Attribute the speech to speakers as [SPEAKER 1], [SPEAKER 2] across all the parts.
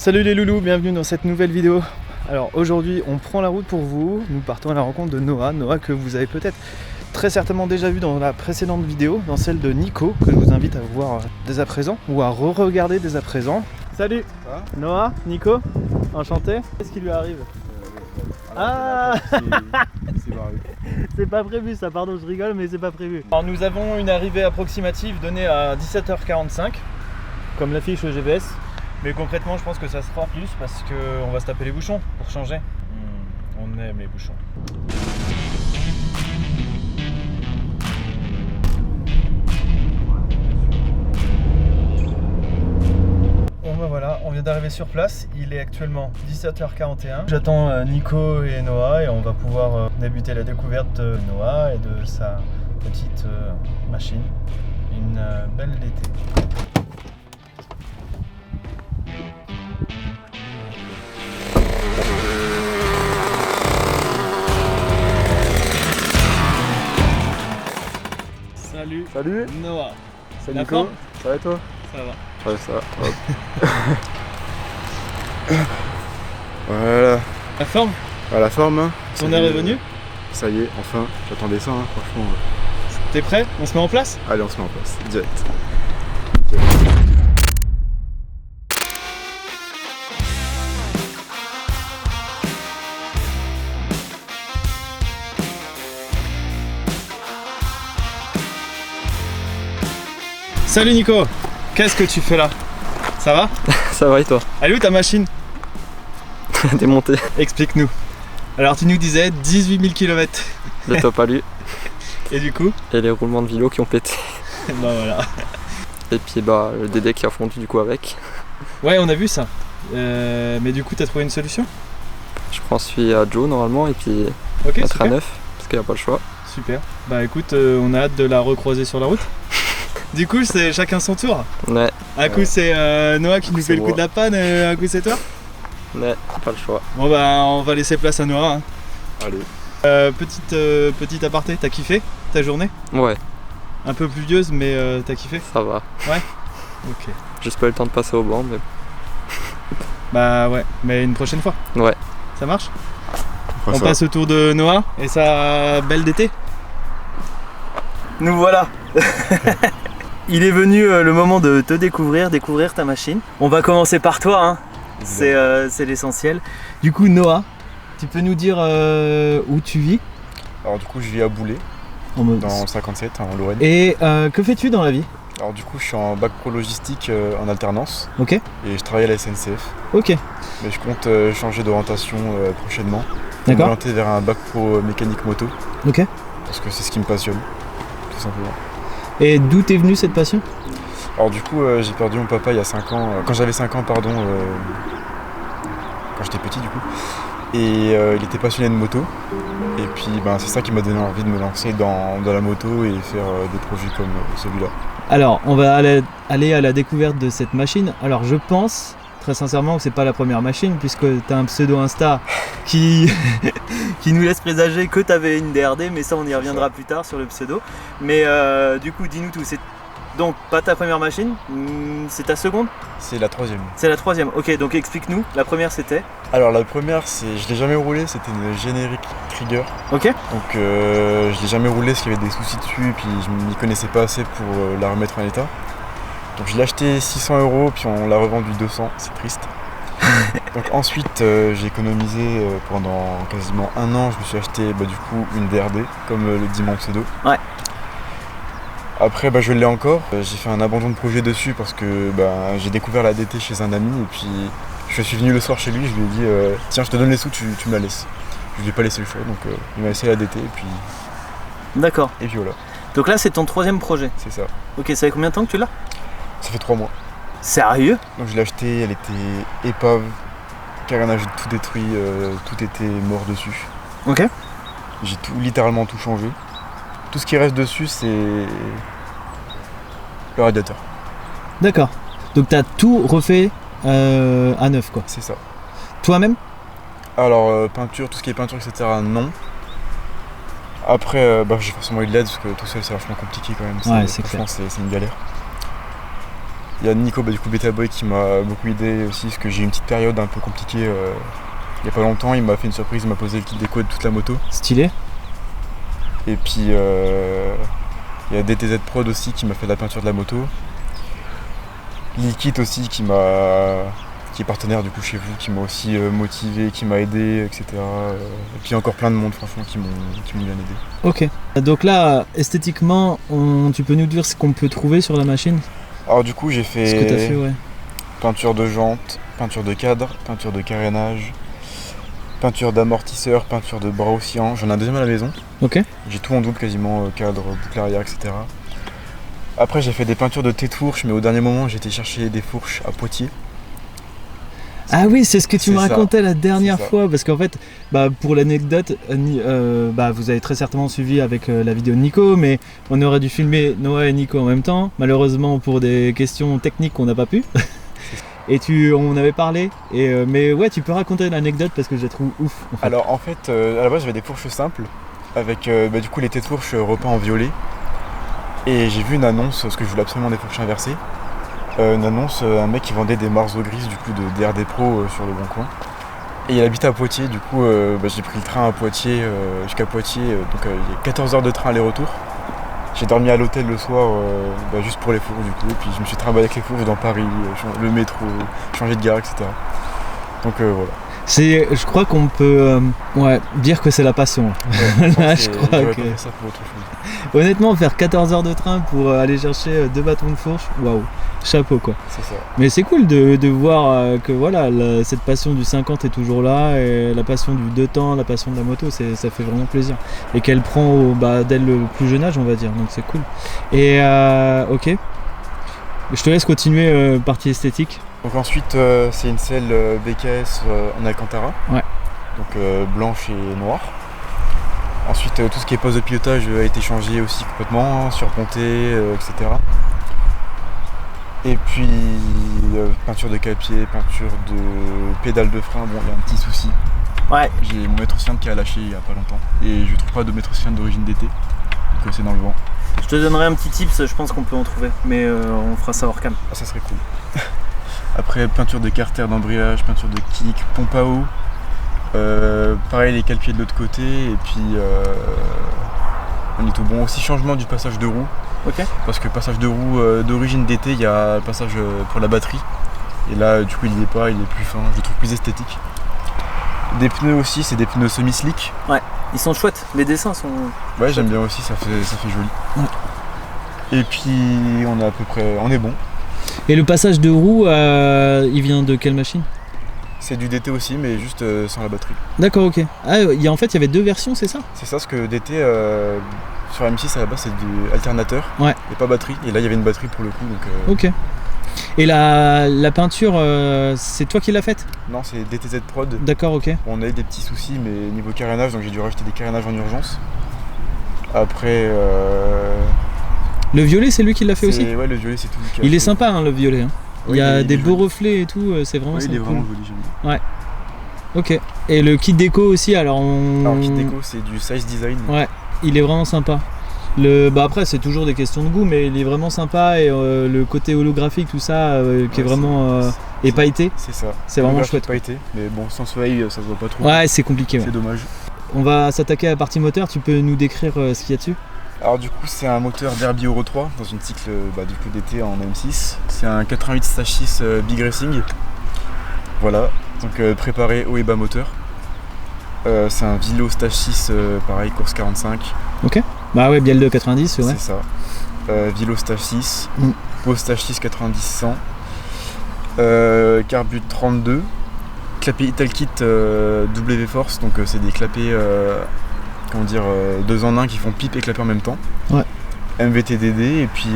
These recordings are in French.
[SPEAKER 1] Salut les loulous, bienvenue dans cette nouvelle vidéo. Alors aujourd'hui on prend la route pour vous, nous partons à la rencontre de Noah. Noah que vous avez peut-être très certainement déjà vu dans la précédente vidéo, dans celle de Nico, que je vous invite à voir dès à présent, ou à re-regarder dès à présent. Salut Noah, Nico, enchanté. Qu'est-ce qui lui arrive? C'est pas prévu ça, pardon, je rigole mais c'est pas prévu. Alors nous avons une arrivée approximative donnée à 17h45, comme l'affiche au GPS. Mais concrètement je pense que ça sera plus parce qu'on va se taper les bouchons pour changer. On aime les bouchons. Bon ben voilà, on vient d'arriver sur place, il est actuellement 17h41. J'attends Nico et Noah et on va pouvoir débuter la découverte de Noah et de sa petite machine. Une belle d'été.
[SPEAKER 2] Salut
[SPEAKER 1] Noah.
[SPEAKER 2] Salut
[SPEAKER 1] La
[SPEAKER 2] Nico.
[SPEAKER 1] forme?
[SPEAKER 2] Ça va et toi?
[SPEAKER 1] Ça va.
[SPEAKER 2] Ouais, ça va. Voilà.
[SPEAKER 1] La forme?
[SPEAKER 2] À la forme hein.
[SPEAKER 1] On est revenu?
[SPEAKER 2] Ça y est, enfin, j'attendais ça hein, franchement.
[SPEAKER 1] T'es prêt? On se met en place?
[SPEAKER 2] Allez, on se met en place, direct.
[SPEAKER 1] Salut Nico, qu'est-ce que tu fais là? Ça va?
[SPEAKER 3] Ça va et toi?
[SPEAKER 1] Elle est où ta machine?
[SPEAKER 3] Démonté.
[SPEAKER 1] Explique-nous. Alors tu nous disais 18 000 km.
[SPEAKER 3] Le top à lui.
[SPEAKER 1] Et du coup?
[SPEAKER 3] Et les roulements de vélo qui ont pété.
[SPEAKER 1] Bah voilà.
[SPEAKER 3] Et puis bah le DD qui a fondu du coup avec.
[SPEAKER 1] Ouais, on a vu ça. Mais du coup t'as trouvé une solution?
[SPEAKER 3] Je prends celui à Joe normalement et puis
[SPEAKER 1] Ok,
[SPEAKER 3] mettre
[SPEAKER 1] super.
[SPEAKER 3] à 9 parce qu'il n'y a pas le choix.
[SPEAKER 1] Super. Bah écoute, on a hâte de la recroiser sur la route. Du coup c'est chacun son tour.
[SPEAKER 3] Ouais,
[SPEAKER 1] Un coup c'est Noah qui nous
[SPEAKER 3] C'est
[SPEAKER 1] fait le coup
[SPEAKER 3] moi.
[SPEAKER 1] de la panne, un coup c'est toi.
[SPEAKER 3] mais pas le choix.
[SPEAKER 1] Bon bah on va laisser place à Noah. Hein.
[SPEAKER 2] Allez.
[SPEAKER 1] Petite aparté, t'as kiffé ta journée?
[SPEAKER 3] Ouais,
[SPEAKER 1] Un peu pluvieuse mais t'as kiffé?
[SPEAKER 3] ça va.
[SPEAKER 1] Ok.
[SPEAKER 3] Juste pas eu le temps de passer au banc mais
[SPEAKER 1] Bah ouais, mais une prochaine fois.
[SPEAKER 3] ouais.
[SPEAKER 1] Ça marche?
[SPEAKER 2] Enfin,
[SPEAKER 1] On
[SPEAKER 2] ça
[SPEAKER 1] passe au tour de Noah et sa belle d'été. Nous voilà. Il est venu le moment de te découvrir ta machine. On va commencer par toi, hein. C'est l'essentiel. Du coup Noah, tu peux nous dire où tu vis?
[SPEAKER 2] Alors du coup je vis à Boulay, dans 57 en Lorraine.
[SPEAKER 1] Et que fais-tu dans la vie?
[SPEAKER 2] Alors du coup je suis en bac pro logistique en alternance
[SPEAKER 1] Ok.
[SPEAKER 2] et je travaille à la SNCF.
[SPEAKER 1] Ok.
[SPEAKER 2] Mais je compte changer d'orientation prochainement.
[SPEAKER 1] D'accord.
[SPEAKER 2] M'orienter vers un bac pro mécanique moto
[SPEAKER 1] Ok.
[SPEAKER 2] parce que c'est ce qui me passionne, tout simplement.
[SPEAKER 1] Et d'où t'es venue cette passion?
[SPEAKER 2] Alors du coup j'ai perdu mon papa il y a 5 ans, quand j'avais 5 ans pardon, quand j'étais petit du coup. Et il était passionné de moto. Et puis ben, c'est ça qui m'a donné envie de me lancer dans la moto et faire des projets comme celui-là.
[SPEAKER 1] Alors, on va aller à la découverte de cette machine. Alors, je pense très sincèrement que c'est pas la première machine, puisque tu as un pseudo Insta qui nous laisse présager que tu avais une DRD, mais ça, on y reviendra plus tard sur le pseudo. Mais du coup, dis-nous tout. C'est donc pas ta première machine, c'est ta seconde?
[SPEAKER 2] C'est la troisième.
[SPEAKER 1] C'est la troisième. Ok, donc explique-nous. La première, c'était?
[SPEAKER 2] Alors la première, je l'ai jamais roulée, c'était une générique Trigger.
[SPEAKER 1] Ok.
[SPEAKER 2] Donc je l'ai jamais roulée parce qu'il y avait des soucis dessus et puis je m'y connaissais pas assez pour la remettre en état. Donc je l'ai acheté 600 € puis on l'a revendu 200, c'est triste. Donc ensuite j'ai économisé pendant quasiment un an, je me suis acheté du coup une DRD comme le dit mon pseudo.
[SPEAKER 1] Ouais.
[SPEAKER 2] Après je l'ai encore, j'ai fait un abandon de projet dessus parce que j'ai découvert la DT chez un ami et puis je suis venu le soir chez lui, je lui ai dit tiens je te donne les sous, tu me la laisses. Je lui ai pas laissé le choix donc il m'a laissé la DT et puis
[SPEAKER 1] D'accord.
[SPEAKER 2] et puis voilà,
[SPEAKER 1] Donc là, c'est ton troisième projet.
[SPEAKER 2] c'est ça.
[SPEAKER 1] Ok, ça fait combien de temps que tu l'as?
[SPEAKER 2] Ça fait 3 mois.
[SPEAKER 1] Sérieux?
[SPEAKER 2] Donc je l'ai acheté, elle était épave, carnage tout détruit, tout était mort dessus.
[SPEAKER 1] Ok.
[SPEAKER 2] J'ai littéralement tout changé. Tout ce qui reste dessus c'est le radiateur.
[SPEAKER 1] D'accord. Donc t'as tout refait à neuf quoi.
[SPEAKER 2] C'est ça.
[SPEAKER 1] Toi-même?
[SPEAKER 2] Alors peinture, tout ce qui est peinture etc. non. Après j'ai forcément eu de l'aide parce que tout seul c'est vachement compliqué quand même.
[SPEAKER 1] Ouais, c'est
[SPEAKER 2] franchement c'est une galère. Il y a Nico, du coup Beta Boy, qui m'a beaucoup aidé aussi, parce que j'ai eu une petite période un peu compliquée il n'y a pas longtemps. Il m'a fait une surprise, il m'a posé le kit déco de toute la moto.
[SPEAKER 1] Stylé.
[SPEAKER 2] Et puis il y a DTZ Prod aussi qui m'a fait la peinture de la moto. Liquid aussi qui est partenaire du coup chez vous, qui m'a aussi motivé, qui m'a aidé, etc. Et puis encore plein de monde franchement qui m'ont bien aidé.
[SPEAKER 1] Ok. Donc là, esthétiquement, tu peux nous dire ce qu'on peut trouver sur la machine?
[SPEAKER 2] Alors du coup j'ai fait,
[SPEAKER 1] Ce que t'as fait, ouais.
[SPEAKER 2] peinture de jantes, peinture de cadre, peinture de carénage, peinture d'amortisseur, peinture de bras oscillants. J'en ai un deuxième à la maison.
[SPEAKER 1] Ok.
[SPEAKER 2] J'ai tout en double quasiment, cadre, boucle arrière, etc. Après j'ai fait des peintures de tête de fourche, mais au dernier moment j'ai été chercher des fourches à Poitiers.
[SPEAKER 1] Ah oui, c'est ce que tu me
[SPEAKER 2] C'est ça.
[SPEAKER 1] racontais la dernière
[SPEAKER 2] C'est ça.
[SPEAKER 1] fois, parce qu'en fait, pour l'anecdote, vous avez très certainement suivi avec la vidéo de Nico, mais on aurait dû filmer Noah et Nico en même temps. Malheureusement, pour des questions techniques, on n'a pas pu. Et on avait parlé, mais ouais, tu peux raconter l'anecdote parce que je la trouve ouf. En fait.
[SPEAKER 2] Alors en fait, à la base j'avais des fourches simples, avec du coup les têtes de fourche repeints en violet. Et j'ai vu une annonce, parce que je voulais absolument des fourches inversées. Une annonce, un mec qui vendait des marseaux grises du coup de DRD Pro sur le bon coin. Et il habitait à Poitiers, du coup j'ai pris le train à Poitiers, jusqu'à Poitiers, donc il y a 14 heures de train aller-retour. J'ai dormi à l'hôtel le soir juste pour les fourches du coup, et puis je me suis trimballé avec les fourches dans Paris, le métro, changer de gare, etc. Donc voilà.
[SPEAKER 1] Je crois qu'on peut dire que c'est la passion.
[SPEAKER 2] Ouais,
[SPEAKER 1] Là,
[SPEAKER 2] je
[SPEAKER 1] je
[SPEAKER 2] pense
[SPEAKER 1] crois
[SPEAKER 2] j'aurais
[SPEAKER 1] que-
[SPEAKER 2] pas fait ça pour autre chose.
[SPEAKER 1] Honnêtement, faire 14 heures de train pour aller chercher 2 bâtons de fourche, waouh, chapeau quoi.
[SPEAKER 2] C'est ça.
[SPEAKER 1] Mais c'est cool de voir que voilà, cette passion du 50 est toujours là, et la passion du 2 temps, la passion de la moto, ça fait vraiment plaisir. Et qu'elle prend dès le plus jeune âge, on va dire, donc c'est cool. Et ok, je te laisse continuer partie esthétique.
[SPEAKER 2] Donc ensuite c'est une selle BKS en Alcantara.
[SPEAKER 1] Ouais.
[SPEAKER 2] Donc blanche et noire. Ensuite tout ce qui est poste de pilotage a été changé aussi complètement, surponté, etc. Et puis peinture de capier, peinture de pédale de frein. Bon, il y a un petit souci.
[SPEAKER 1] Ouais.
[SPEAKER 2] J'ai mon maître cylindre qui a lâché il y a pas longtemps. Et je trouve pas de maître cylindre d'origine d'été. Donc c'est dans le vent.
[SPEAKER 1] Je te donnerai un petit tips, je pense qu'on peut en trouver, mais on fera ça hors cam.
[SPEAKER 2] Ah, ça serait cool. Après peinture de carter d'embrayage, peinture de kick, pompe à eau. Pareil les cale-pieds de l'autre côté et puis on est tout bon. Aussi changement du passage de roue.
[SPEAKER 1] Ok.
[SPEAKER 2] Parce que passage de roue d'origine d'été, il y a le passage pour la batterie. Et là du coup il y est pas, il est plus fin, je le trouve plus esthétique. Des pneus aussi, c'est des pneus semi-slick.
[SPEAKER 1] Ils sont chouettes, les dessins sont...
[SPEAKER 2] Ouais, j'aime bien aussi, ça fait joli.
[SPEAKER 1] Ouais.
[SPEAKER 2] Et puis on est à peu près, on est bon.
[SPEAKER 1] Et le passage de roue, il vient de quelle machine?
[SPEAKER 2] C'est du DT aussi, mais juste sans la batterie.
[SPEAKER 1] D'accord, ok. Ah, en fait, il y avait 2 versions, c'est ça?
[SPEAKER 2] C'est ça, ce que DT sur M6 à la base c'est du alternateur
[SPEAKER 1] Ouais.
[SPEAKER 2] et pas batterie. Et là il y avait une batterie pour le coup, donc
[SPEAKER 1] Ok. Et la peinture, c'est toi qui l'as faite?
[SPEAKER 2] non, c'est DTZ Prod.
[SPEAKER 1] D'accord, ok.
[SPEAKER 2] On a eu des petits soucis, mais niveau carénage, donc j'ai dû rajouter des carénages en urgence. Après,
[SPEAKER 1] Le violet, c'est lui qui l'a fait aussi?
[SPEAKER 2] ouais, le violet c'est tout. lui qui a
[SPEAKER 1] Il est
[SPEAKER 2] fait.
[SPEAKER 1] sympa, hein, le violet. Hein. Il
[SPEAKER 2] Oui,
[SPEAKER 1] y a
[SPEAKER 2] il est
[SPEAKER 1] des beaux
[SPEAKER 2] joli.
[SPEAKER 1] reflets et tout, c'est vraiment
[SPEAKER 2] Ouais, il est
[SPEAKER 1] cool.
[SPEAKER 2] vraiment joli, j'aime bien.
[SPEAKER 1] Ok. Et le kit déco aussi, alors
[SPEAKER 2] Alors, kit déco, c'est du size design.
[SPEAKER 1] Ouais, il est vraiment sympa. Après, c'est toujours des questions de goût, mais il est vraiment sympa et le côté holographique, tout ça, qui est
[SPEAKER 2] Ouais,
[SPEAKER 1] vraiment épailleté.
[SPEAKER 2] C'est ça.
[SPEAKER 1] C'est vraiment
[SPEAKER 2] Holographique
[SPEAKER 1] chouette.
[SPEAKER 2] Pas été, mais bon, sans soleil, ça se voit pas trop.
[SPEAKER 1] Ouais, c'est compliqué. Ouais.
[SPEAKER 2] C'est dommage.
[SPEAKER 1] On va s'attaquer à la partie moteur. Tu peux nous décrire ce qu'il y a dessus?
[SPEAKER 2] Alors du coup c'est un moteur Derby Euro 3 dans une cycle du coup d'été en M6. C'est un 88/6 Big Racing. Voilà, donc préparé haut et bas moteur. C'est un Vilo Stage 6 pareil, course 45.
[SPEAKER 1] Bah ouais, Biel de 90, ouais.
[SPEAKER 2] C'est ça. Vilo Stage 6,
[SPEAKER 1] Mm.
[SPEAKER 2] Beau Stage 6 90-100. Carbu 32. Clapet Italkit W Force, donc c'est des clapets 2 en 1 qui font pipe et clapet en même temps.
[SPEAKER 1] Ouais.
[SPEAKER 2] MVT-DD et puis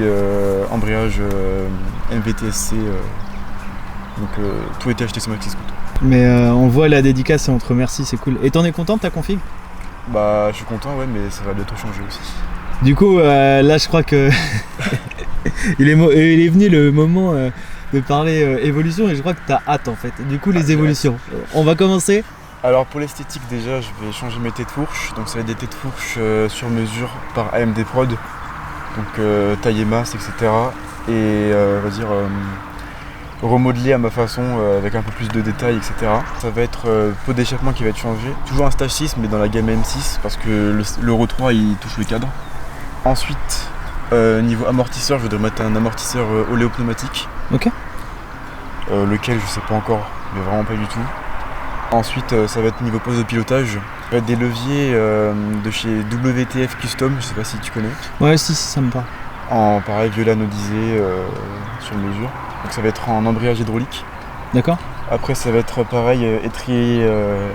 [SPEAKER 2] embrayage MVT-SC. Donc tout était acheté sur Maxi Scoot.
[SPEAKER 1] Mais on voit la dédicace et on te remercie, c'est cool. Et t'en es content de ta config?
[SPEAKER 2] Bah je suis content, ouais, mais ça va bientôt changer aussi.
[SPEAKER 1] Du coup, là je crois que il est venu le moment de parler évolution et je crois que t'as hâte en fait. Du coup, les
[SPEAKER 2] j'ai
[SPEAKER 1] évolutions. On va commencer.
[SPEAKER 2] Alors pour l'esthétique déjà je vais changer mes têtes de fourche, donc ça va être des têtes de fourche sur mesure par AMD Prod. Donc tailler masse, etc. Et on va dire remodeler à ma façon avec un peu plus de détails, etc. Ça va être pot d'échappement qui va être changé. Toujours un stage 6 mais dans la gamme M6 parce que l'Euro 3 il touche le cadre. Ensuite, niveau amortisseur, je voudrais mettre un amortisseur oléopneumatique.
[SPEAKER 1] Ok.
[SPEAKER 2] Lequel je sais pas encore, mais vraiment pas du tout. Ensuite, ça va être niveau poste de pilotage. Ça va être des leviers de chez WTF Custom, je sais pas si tu connais.
[SPEAKER 1] Ouais, si, ça me parle.
[SPEAKER 2] En pareil, violet anodisé sur mesure. Donc ça va être en embrayage hydraulique.
[SPEAKER 1] D'accord.
[SPEAKER 2] Après, ça va être pareil, étrier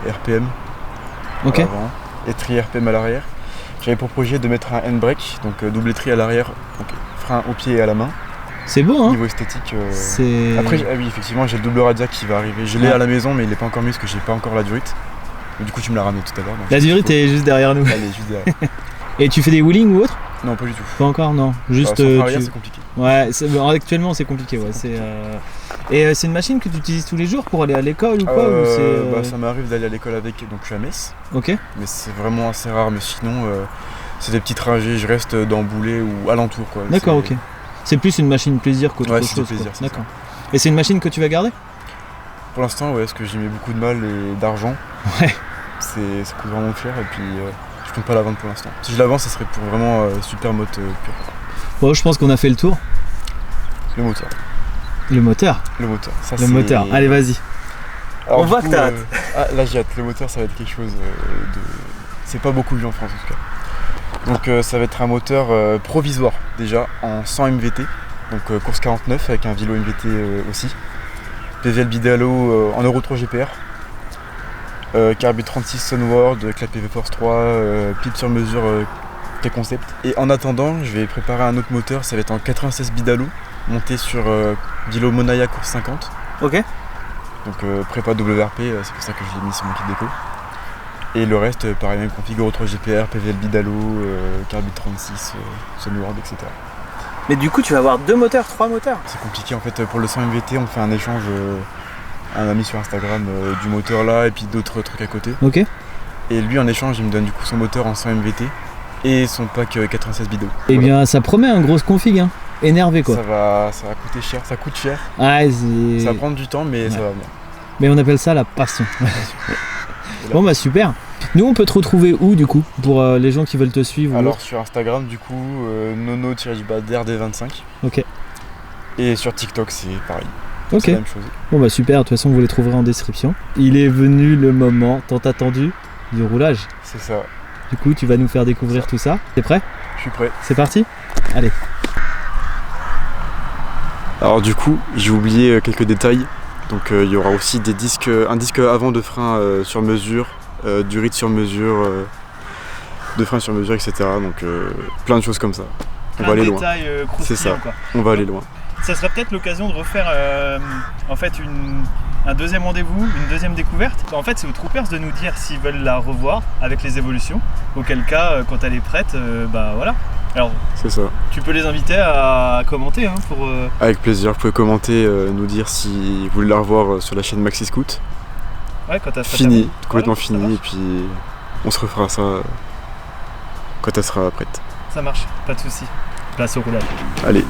[SPEAKER 2] RPM.
[SPEAKER 1] Ok.
[SPEAKER 2] À l'avant, étrier RPM à l'arrière. J'avais pour projet de mettre un handbrake, donc double étrier à l'arrière, donc frein au pied et à la main.
[SPEAKER 1] C'est beau, hein.
[SPEAKER 2] Niveau esthétique.
[SPEAKER 1] C'est...
[SPEAKER 2] Après, oui, effectivement, j'ai le double radiac qui va arriver. Je l'ai à la maison, mais il n'est pas encore mis parce que j'ai pas encore la durite. Mais du coup, tu me l'as ramené tout à l'heure.
[SPEAKER 1] La durite est juste derrière nous.
[SPEAKER 2] Elle est juste derrière.
[SPEAKER 1] Et tu fais des wheelings ou autre?
[SPEAKER 2] Non, pas du tout.
[SPEAKER 1] Pas encore, non. Juste.
[SPEAKER 2] Sans frein arrière, c'est compliqué.
[SPEAKER 1] Ouais, actuellement c'est compliqué. Ouais. Et c'est une machine que tu utilises tous les jours pour aller à l'école ou quoi ou
[SPEAKER 2] Ça m'arrive d'aller à l'école avec, donc je suis à Metz.
[SPEAKER 1] Ok.
[SPEAKER 2] Mais c'est vraiment assez rare. Mais sinon, c'est des petits trajets. Je reste dans Boulay ou alentour, quoi.
[SPEAKER 1] D'accord, ok. C'est plus une machine plaisir qu'autre chose.
[SPEAKER 2] C'est plaisir.
[SPEAKER 1] D'accord. Et c'est une machine que tu vas garder?
[SPEAKER 2] Pour l'instant, ouais, parce que j'y mets beaucoup de mal et d'argent.
[SPEAKER 1] Ouais.
[SPEAKER 2] Ça coûte vraiment cher et puis je compte pas la vendre pour l'instant. Si je la vends, ça serait pour vraiment super moto pure.
[SPEAKER 1] Bon, je pense qu'on a fait le tour.
[SPEAKER 2] Le moteur.
[SPEAKER 1] Le moteur.
[SPEAKER 2] Le moteur. Ça,
[SPEAKER 1] le moteur. Allez, vas-y.
[SPEAKER 2] Alors,
[SPEAKER 1] on voit que t'as hâte.
[SPEAKER 2] Là, j'ai hâte. Le moteur, ça va être quelque chose de. C'est pas beaucoup vu en France en tout cas. Donc, ça va être un moteur provisoire déjà en 100 MVT. Donc, course 49 avec un vélo MVT aussi. PVL Bidalo en Euro 3 GPR. Carbu 36 Sunward, clap PV Force 3, pipe sur mesure K-Concept. Et en attendant, je vais préparer un autre moteur, ça va être en 96 Bidalo, monté sur Dilo Monaya Course 50.
[SPEAKER 1] Ok.
[SPEAKER 2] Donc prépa WRP, c'est pour ça que je l'ai mis sur mon kit déco. Et le reste, pareil, même config Euro 3 GPR, PVL Bidalo, Carbu 36, Sunward, etc.
[SPEAKER 1] Mais du coup, tu vas avoir 2 moteurs, 3 moteurs.
[SPEAKER 2] C'est compliqué en fait, pour le 100 MVT, on fait un échange. Un ami sur Instagram du moteur là et puis d'autres trucs à côté.
[SPEAKER 1] Ok.
[SPEAKER 2] Et lui en échange il me donne du coup son moteur en 100 MVT et son pack 96 bidons.
[SPEAKER 1] Eh bien ça promet un gros config hein. Énervé quoi.
[SPEAKER 2] Ça va coûter cher, ça coûte cher.
[SPEAKER 1] Ah,
[SPEAKER 2] ça va prendre du temps mais ça va bien.
[SPEAKER 1] Mais on appelle ça la passion. Bon bah super. Nous on peut te retrouver où du coup pour les gens qui veulent te suivre?
[SPEAKER 2] Alors sur Instagram du coup nono-DRD25.
[SPEAKER 1] Ok.
[SPEAKER 2] Et sur TikTok c'est pareil.
[SPEAKER 1] Ok.
[SPEAKER 2] C'est la même chose.
[SPEAKER 1] Bon bah super, de toute façon vous les trouverez en description. Il est venu le moment tant attendu du roulage.
[SPEAKER 2] C'est ça.
[SPEAKER 1] Du coup tu vas nous faire découvrir tout ça. T'es prêt?
[SPEAKER 2] Je suis prêt.
[SPEAKER 1] C'est parti? Allez.
[SPEAKER 2] Alors du coup j'ai oublié quelques détails. Donc il y aura aussi des disques, un disque avant de frein sur mesure, du rythme sur mesure, de frein sur mesure, etc. Donc plein de choses comme ça. On va aller loin. C'est ça.
[SPEAKER 1] Quoi.
[SPEAKER 2] On va aller loin.
[SPEAKER 1] Ça serait peut-être l'occasion de refaire en fait un deuxième rendez-vous, une deuxième découverte. En fait, c'est aux troopers de nous dire s'ils veulent la revoir avec les évolutions. Auquel cas, quand elle est prête, bah voilà. Alors,
[SPEAKER 2] c'est ça.
[SPEAKER 1] Tu peux les inviter à commenter. Hein, pour,
[SPEAKER 2] Avec plaisir, vous pouvez commenter, nous dire si vous voulez la revoir sur la chaîne Maxi Scoot.
[SPEAKER 1] Ouais, quand elle sera
[SPEAKER 2] fini, complètement fini, et puis on se refera ça quand elle sera prête.
[SPEAKER 1] Ça marche, pas de soucis. Place au roulage.
[SPEAKER 2] Allez.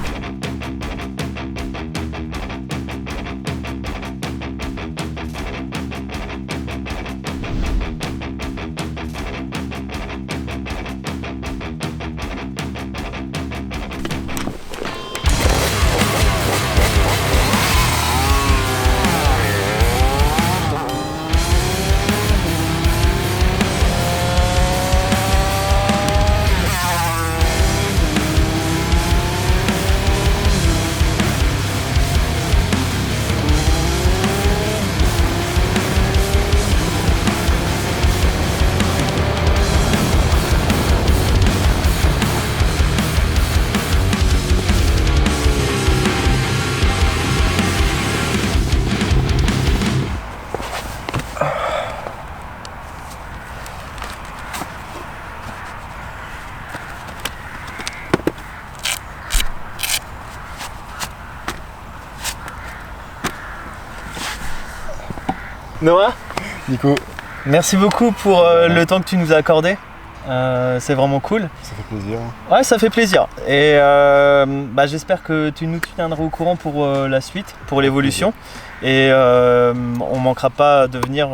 [SPEAKER 1] Noah,
[SPEAKER 2] Nico,
[SPEAKER 1] merci beaucoup pour le temps que tu nous as accordé. C'est vraiment cool.
[SPEAKER 2] Ça fait plaisir.
[SPEAKER 1] Ouais, ça fait plaisir. Et j'espère que tu nous tiendras au courant pour la suite, pour l'évolution. Et on manquera pas de venir,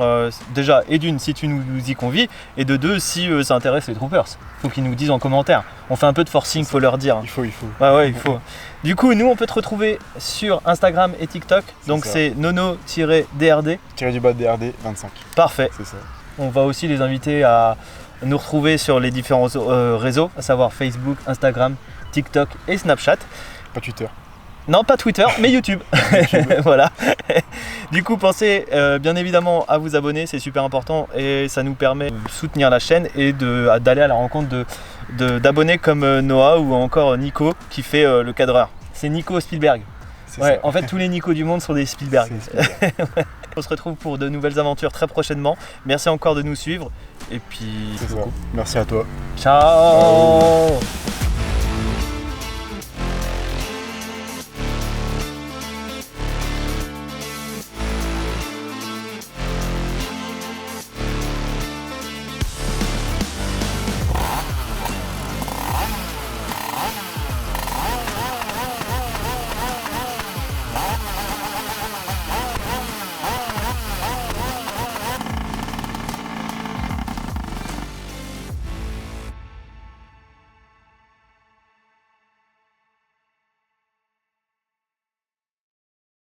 [SPEAKER 1] déjà, et d'une, si tu nous y convies, et de deux, si ça intéresse les troopers. Faut qu'ils nous disent en commentaire. On fait un peu de forcing, faut leur dire.
[SPEAKER 2] Il faut.
[SPEAKER 1] Ouais, il faut. Du coup, nous, on peut te retrouver sur Instagram et TikTok. Donc c'est nono-drd.
[SPEAKER 2] _DRD 25.
[SPEAKER 1] Parfait.
[SPEAKER 2] C'est ça.
[SPEAKER 1] On va aussi les inviter à nous retrouver sur les différents réseaux, à savoir Facebook, Instagram, TikTok et Snapchat.
[SPEAKER 2] Pas Twitter.
[SPEAKER 1] Non, pas Twitter, mais YouTube. Voilà. Du coup, pensez bien évidemment à vous abonner, c'est super important et ça nous permet de soutenir la chaîne et d'aller à la rencontre d'abonnés comme Noah ou encore Nico qui fait le cadreur. C'est Nico Spielberg. Ouais, en fait, tous les Nico du monde sont des Spielberg. Ouais. On se retrouve pour de nouvelles aventures très prochainement. Merci encore de nous suivre et puis
[SPEAKER 2] c'est ça. Merci à toi.
[SPEAKER 1] Ciao.